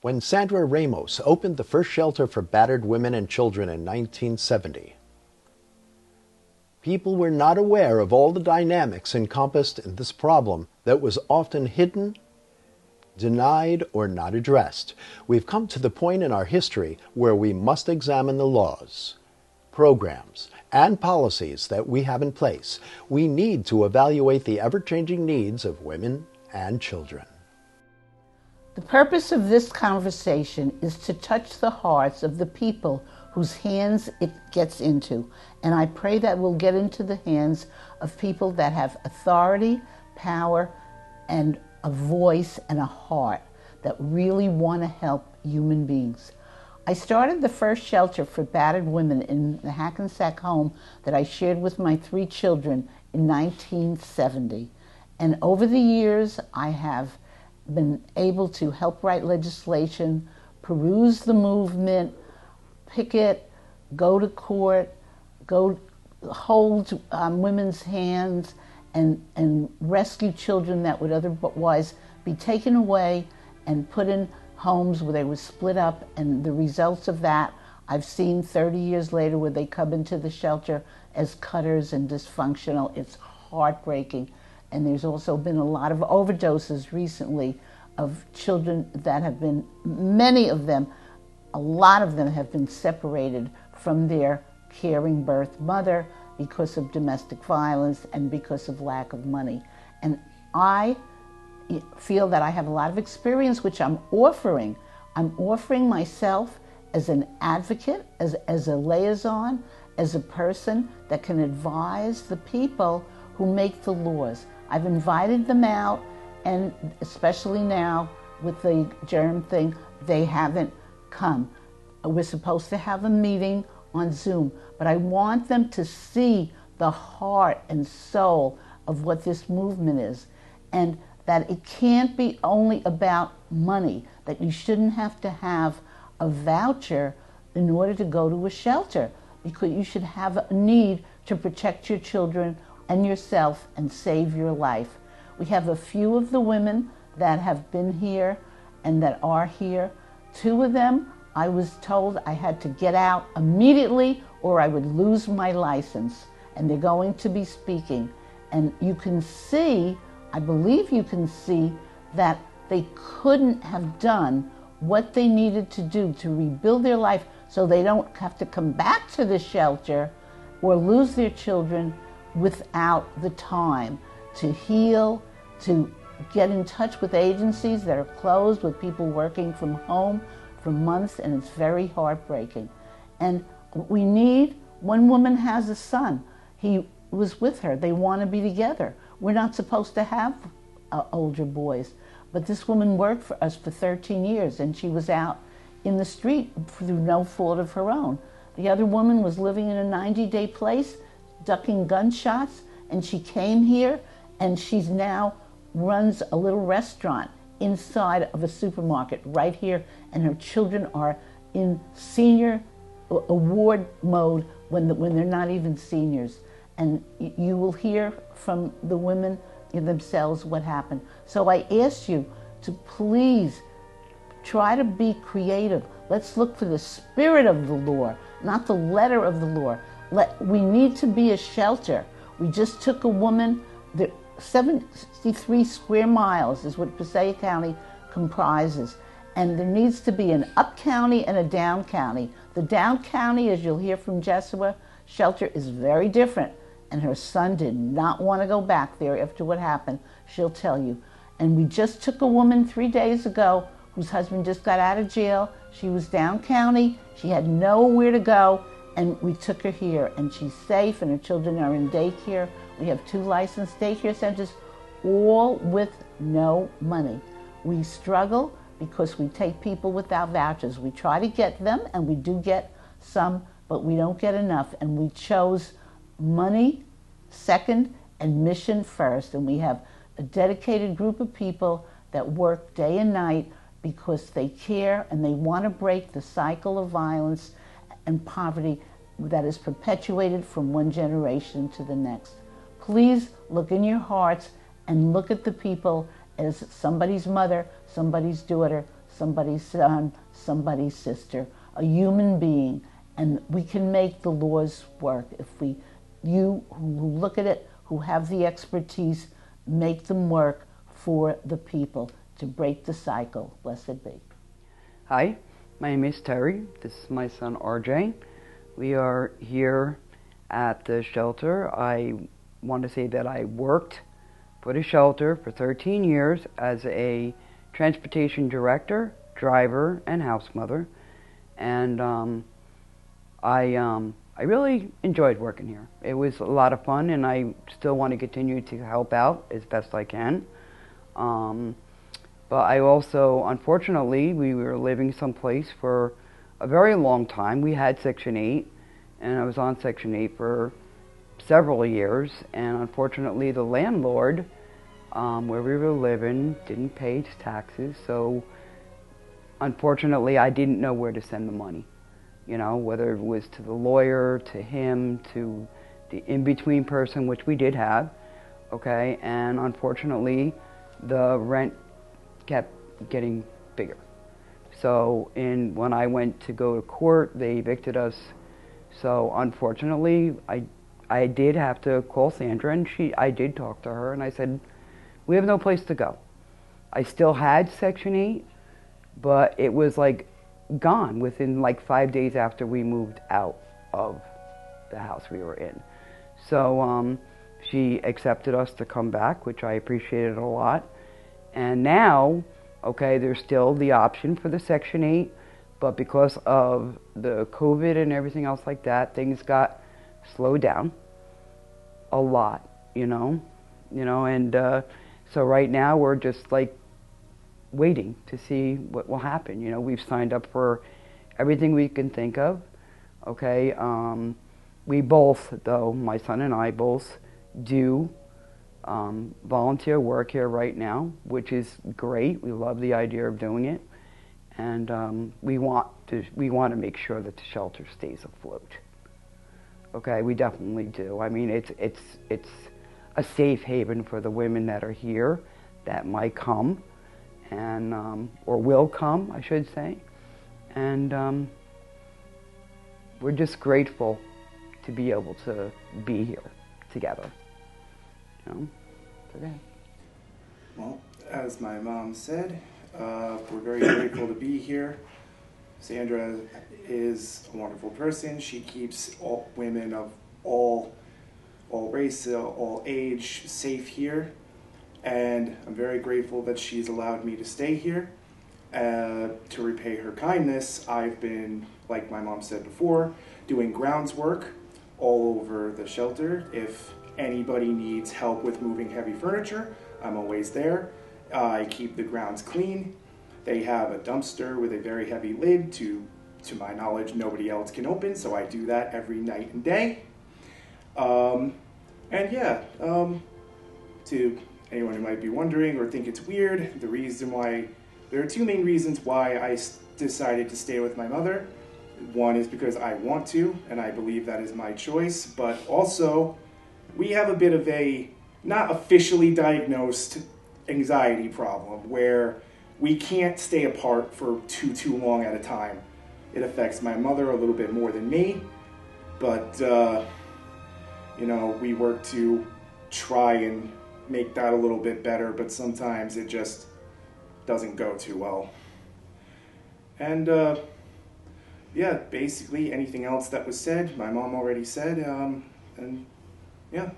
When Sandra Ramos opened the first shelter for battered women and children in 1970, people were not aware of all the dynamics encompassed in this problem that was often hidden, denied, or not addressed. We've come to the point in our history where we must examine the laws, programs, and policies that we have in place. We need to evaluate the ever-changing needs of women and children. The purpose of this conversation is to touch the hearts of the people whose hands it gets into. And I pray that we'll get into the hands of people that have authority, power, and a voice and a heart that really want to help human beings. I started the first shelter for battered women in the Hackensack home that I shared with my 3 children in 1970. And over the years, I have been able to help write legislation, peruse the movement, picket, go to court, go hold women's hands, and rescue children that would otherwise be taken away and put in homes where they were split up. And the results of that I've seen 30 years later, where they come into the shelter as cutters and dysfunctional. It's heartbreaking. And there's also been a lot of overdoses recently of children that have been, many of them, a lot of them have been separated from their caring birth mother because of domestic violence and because of lack of money. And I feel that I have a lot of experience, which I'm offering. I'm offering myself as an advocate, as a liaison, as a person that can advise the people who make the laws. I've invited them out, and especially now with the germ thing, they haven't come. We're supposed to have a meeting on Zoom, but I want them to see the heart and soul of what this movement is, and that it can't be only about money, that you shouldn't have to have a voucher in order to go to a shelter, because you should have a need to protect your children and yourself and save your life. We have a few of the women that have been here and that are here. 2 of them, I was told I had to get out immediately or I would lose my license, and they're going to be speaking. And you can see, I believe you can see, that they couldn't have done what they needed to do to rebuild their life so they don't have to come back to the shelter or lose their children without the time to heal, to get in touch with agencies that are closed, with people working from home for months, and it's very heartbreaking. And we need, one woman has a son. He was with her. They want to be together. We're not supposed to have older boys, but this woman worked for us for 13 years, and she was out in the street through no fault of her own. The other woman was living in a 90-day place, ducking gunshots, and she came here, and she's now runs a little restaurant inside of a supermarket right here, and her children are in senior award mode when they're not even seniors. And you will hear from the women themselves what happened. So I ask you to please try to be creative. Let's look for the spirit of the law, not the letter of the law. We need to be a shelter. We just took a woman, 73 square miles is what Passaic County comprises. And there needs to be an up county and a down county. The down county, as you'll hear from Jesua, shelter is very different. And her son did not want to go back there after what happened. She'll tell you. And we just took a woman 3 days ago whose husband just got out of jail. She was down county. She had nowhere to go. And we took her here. And she's safe, and her children are in daycare. We have 2 licensed daycare centers, all with no money. We struggle because we take people without vouchers. We try to get them, and we do get some, but we don't get enough. And we chose money second and mission first. And we have a dedicated group of people that work day and night because they care and they want to break the cycle of violence and poverty that is perpetuated from one generation to the next. Please look in your hearts and look at the people as somebody's mother, somebody's daughter, somebody's son, somebody's sister, a human being, and we can make the laws work if you who look at it, who have the expertise, make them work for the people to break the cycle. Blessed be. Hi, my name is Terry. This is my son RJ. We are here at the shelter. I want to say that I worked for the shelter for 13 years as a transportation director, driver, and house mother. And I really enjoyed working here. It was a lot of fun, and I still want to continue to help out as best I can. But I also, unfortunately, we were living someplace for a very long time. We had Section 8, and I was on Section 8 for several years, and unfortunately the landlord where we were living didn't pay his taxes, so unfortunately I didn't know where to send the money. You know, whether it was to the lawyer, to him, to the in-between person, which we did have, okay, and unfortunately the rent kept getting bigger. So when I went to go to court, they evicted us. So unfortunately, I did have to call Sandra, and I did talk to her, and I said, we have no place to go. I still had Section 8, but it was like gone within like 5 days after we moved out of the house we were in. So she accepted us to come back, which I appreciated a lot. And now, okay, there's still the option for the Section 8, but because of the COVID and everything else like that, things got slowed down a lot, you know, and so right now we're just like waiting to see what will happen. You know, we've signed up for everything we can think of, okay. We both, though, my son and I both do volunteer work here right now, which is great. We love the idea of doing it, and we want to make sure that the shelter stays afloat. Okay, we definitely do. I mean, it's a safe haven for the women that are here that might come, and or will come, I should say, and we're just grateful to be able to be here together. You know? Okay. Well, as my mom said, we're very grateful to be here. Sandra is a wonderful person. She keeps all women of all race, all age safe here. And I'm very grateful that she's allowed me to stay here. To repay her kindness, I've been, like my mom said before, doing grounds work all over the shelter. If anybody needs help with moving heavy furniture, I'm always there. I keep the grounds clean. They have a dumpster with a very heavy lid to my knowledge, nobody else can open, so I do that every night and day. And yeah, to anyone who might be wondering or think it's weird, there are two main reasons why I decided to stay with my mother. One is because I want to, and I believe that is my choice, but also we have a bit of a not officially diagnosed anxiety problem where we can't stay apart for too long at a time. It affects my mother a little bit more than me, but you know, we work to try and make that a little bit better, but sometimes it just doesn't go too well. And yeah, basically anything else that was said, my mom already said, and yeah.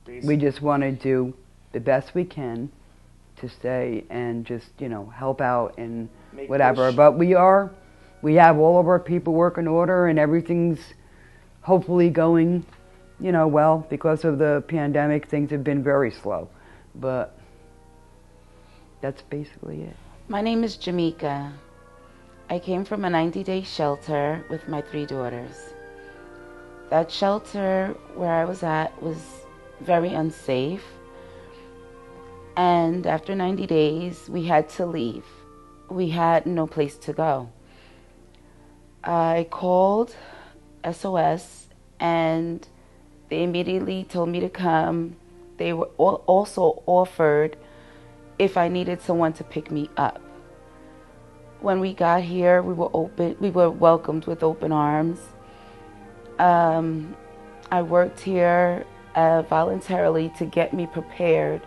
We just want to do the best we can to stay and just, you know, help out and make whatever. But we have all of our paperwork in order, and everything's hopefully going, you know, well. Because of the pandemic, things have been very slow, but that's basically it. My name is Jamaica. I came from a 90-day shelter with my 3 daughters. That shelter where I was at was very unsafe. And after 90 days, we had to leave. We had no place to go. I called SOS, and they immediately told me to come. They were also offered if I needed someone to pick me up. When we got here, we were welcomed with open arms. I worked here voluntarily to get me prepared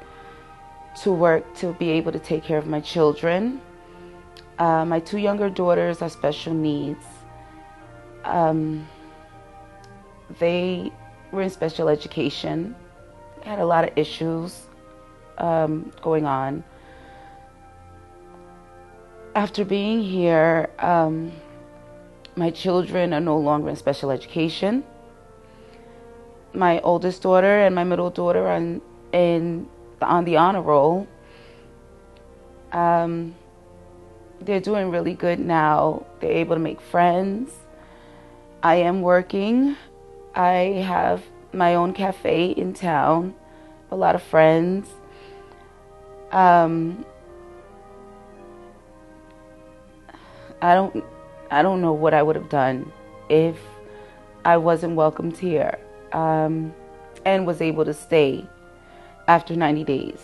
to work to be able to take care of my children. My 2 younger daughters are special needs. They were in special education, had a lot of issues going on. After being here, my children are no longer in special education. My oldest daughter and my middle daughter are on the honor roll. They're doing really good now. They're able to make friends. I am working. I have my own cafe in town, a lot of friends. I don't know what I would have done if I wasn't welcomed here and was able to stay after 90 days.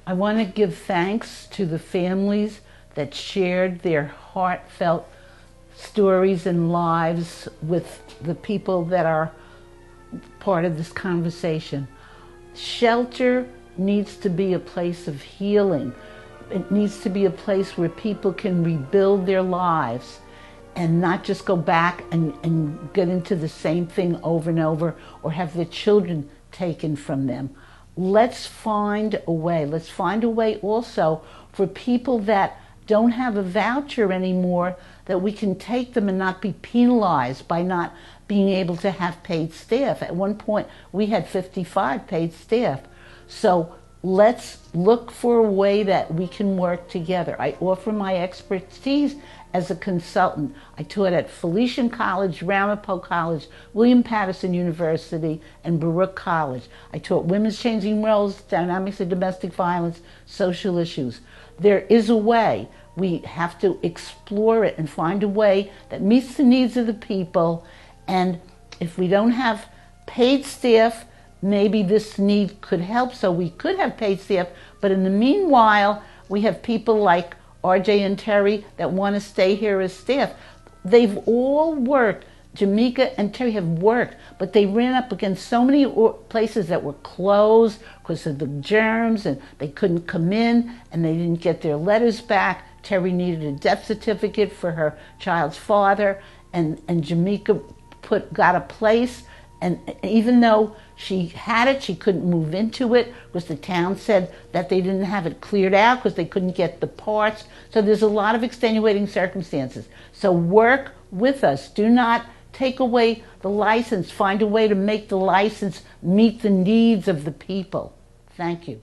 I want to give thanks to the families that shared their heartfelt stories and lives with the people that are part of this conversation. Shelter needs to be a place of healing. It needs to be a place where people can rebuild their lives and not just go back and get into the same thing over and over or have their children taken from them. Let's find a way. Let's find a way also for people that don't have a voucher anymore, that we can take them and not be penalized by not being able to have paid staff. At one point, we had 55 paid staff. So let's look for a way that we can work together. I offer my expertise as a consultant. I taught at Felician College, Ramapo College, William Patterson University, and Baruch College. I taught women's changing roles, dynamics of domestic violence, social issues. There is a way. We have to explore it and find a way that meets the needs of the people. And if we don't have paid staff, maybe this need could help, so we could have paid staff. But in the meanwhile, we have people like RJ and Terry that want to stay here as staff. They've all worked. Jamaica and Terry have worked, but they ran up against so many places that were closed because of the germs, and they couldn't come in, and they didn't get their letters back. Terry needed a death certificate for her child's father, and Jamaica got a place, and even though she had it, she couldn't move into it because the town said that they didn't have it cleared out because they couldn't get the parts. So there's a lot of extenuating circumstances. So work with us. Do not take away the license. Find a way to make the license meet the needs of the people. Thank you.